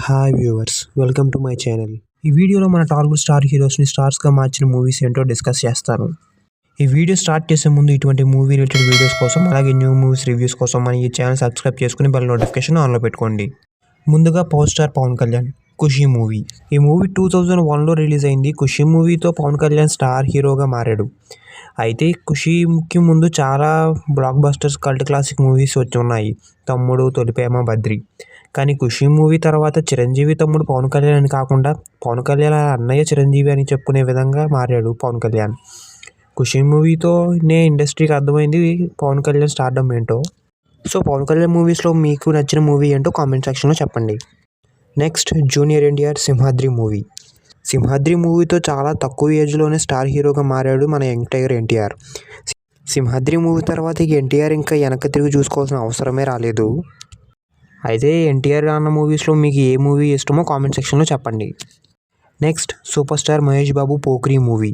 Hi viewers, welcome to my channel. ఈ వీడియోలో మన టాలీవుడ్ స్టార్ హీరోస్ని స్టార్స్గా మార్చిన మూవీస్ ఏంటో డిస్కస్ చేస్తాను. ఈ వీడియో స్టార్ట్ చేసే ముందు ఇటువంటి మూవీ రిలేటెడ్ వీడియోస్ కోసం అలాగే న్యూ మూవీస్ రివ్యూస్ కోసం మన ఈ ఛానల్ సబ్స్క్రైబ్ చేసుకుని బెల్ నోటిఫికేషన్ ఆన్లో పెట్టుకోండి. ముందుగా పవర్ స్టార్ పవన్ కళ్యాణ్ ఖుషీ మూవీ. ఈ మూవీ 2001లో రిలీజ్ అయింది. ఖుషీ మూవీతో పవన్ కళ్యాణ్ స్టార్ హీరోగా మారాడు. అయితే ఖుషీకి ముందు చాలా black busters cult classic movies వచ్చి ఉన్నాయి. తమ్ముడు, తొలిప్రేమ, బద్రి. కానీ ఖుషీ మూవీ తర్వాత చిరంజీవి తమ్ముడు పవన్ కళ్యాణ్ అని కాకుండా పవన్ కళ్యాణ్ అన్నయ్య చిరంజీవి అని చెప్పుకునే విధంగా మారాడు పవన్ కళ్యాణ్. ఖుషీ మూవీతోనే ఇండస్ట్రీకి అర్థమైంది పవన్ కళ్యాణ్ స్టార్డమ్ ఏంటో. సో పవన్ కళ్యాణ్ మూవీస్లో మీకు నచ్చిన మూవీ ఏంటో కామెంట్ సెక్షన్లో చెప్పండి. Next junior NTR Simhadri movie. Simhadri మూవీతో చాలా తక్కువ ఏజ్లోనే స్టార్ హీరోగా మారాడు మన young tiger NTR. Simhadri movie తర్వాత ఎన్టీఆర్ ఇంకా వెనక్కి తిరిగి చూసుకోవాల్సిన అవసరమే రాలేదు. అయితే ఎన్టీఆర్ అన్న మూవీస్లో మీకు ఏ మూవీ ఇష్టమో కామెంట్ సెక్షన్లో చెప్పండి. Next super star Mahesh Babu Pokiri movie.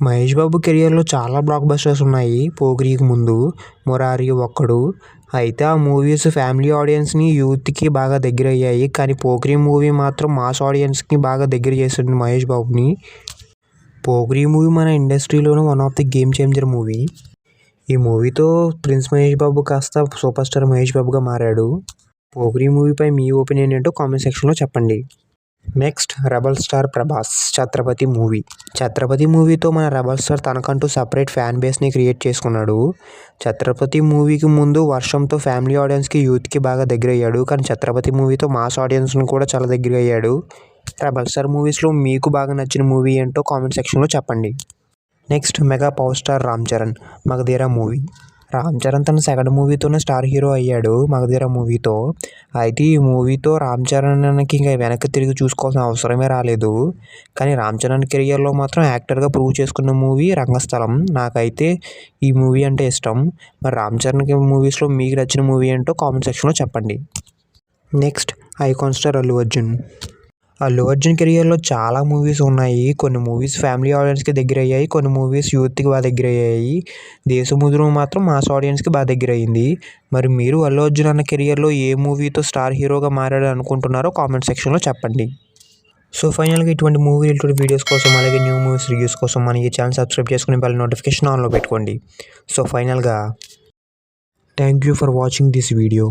Mahesh Babu కెరియర్లో చాలా బ్లాక్ బస్టర్స్ ఉన్నాయి. పోకిరికి ముందు మురారి, ఒక్కడు. అయితే ఆ మూవీస్ ఫ్యామిలీ ఆడియన్స్ని, యూత్కి బాగా దగ్గర అయ్యాయి. కానీ పోకిరి మూవీ మాత్రం మాస్ ఆడియన్స్కి బాగా దగ్గర చేసింది మహేష్ బాబుని. పోకిరి మూవీ మన ఇండస్ట్రీలోనే one of the game changer movie. ఈ మూవీతో ప్రిన్స్ మహేష్ బాబు కాస్త సూపర్ స్టార్ మహేష్ బాబుగా మారాడు. పోకిరి మూవీపై మీ ఒపీనియన్ ఏంటో కామెంట్ సెక్షన్లో చెప్పండి. Next rebel star Prabhas Chatrapathi movie. Chatrapathi మూవీతో మన రెబల్ స్టార్ తనకంటూ సపరేట్ ఫ్యాన్ బేస్ని క్రియేట్ చేసుకున్నాడు. ఛత్రపతి మూవీకి ముందు వర్షంతో ఫ్యామిలీ ఆడియన్స్కి, యూత్కి బాగా దగ్గర అయ్యాడు. కానీ ఛత్రపతి మూవీతో మాస్ ఆడియన్స్ని కూడా చాలా దగ్గర అయ్యాడు. రెబల్ స్టార్ మూవీస్లో మీకు బాగా నచ్చిన మూవీ ఏంటో కామెంట్ సెక్షన్లో చెప్పండి. Next mega power star Ram Charan Magadheera movie. Ram Charan తన సెకండ్ మూవీతోనే స్టార్ హీరో అయ్యాడు మగధీర మూవీతో. అయితే ఈ మూవీతో రామ్ చరణ్కి ఇంకా వెనక్కి తిరిగి చూసుకోవాల్సిన అవసరమే రాలేదు. కానీ రామ్ చరణ్ కెరియర్లో మాత్రం యాక్టర్గా ప్రూవ్ చేసుకున్న మూవీ రంగస్థలం. నాకైతే ఈ మూవీ అంటే ఇష్టం. మరి రామ్ చరణ్ మూవీస్లో మీకు నచ్చిన మూవీ ఏంటో కామెంట్ సెక్షన్లో చెప్పండి. Next icon star Allu Arjun. Allu Arjun కెరియర్లో చాలా మూవీస్ ఉన్నాయి. కొన్ని మూవీస్ ఫ్యామిలీ ఆడియన్స్కి దగ్గర అయ్యాయి, కొన్ని మూవీస్ యూత్కి బాగా దగ్గర అయ్యాయి. దేశముద్రు మాత్రం మాస్ ఆడియన్స్కి బాగా దగ్గర అయ్యింది. మరి మీరు అల్లు అర్జున్ అన్న కెరియర్లో ఏ మూవీతో స్టార్ హీరోగా మారాడు అనుకుంటున్నారో కామెంట్ సెక్షన్లో చెప్పండి. సో ఫైనల్గా ఇటువంటి మూవీ రిలేటెడ్ వీడియోస్ కోసం అలాగే న్యూ మూవీస్ రివ్యూస్ కోసం మన ఈ ఛానల్ సబ్స్క్రైబ్ చేసుకుని బెల్ నోటిఫికేషన్ ఆన్లో పెట్టుకోండి. సో ఫైనల్గా thank you for watching this video.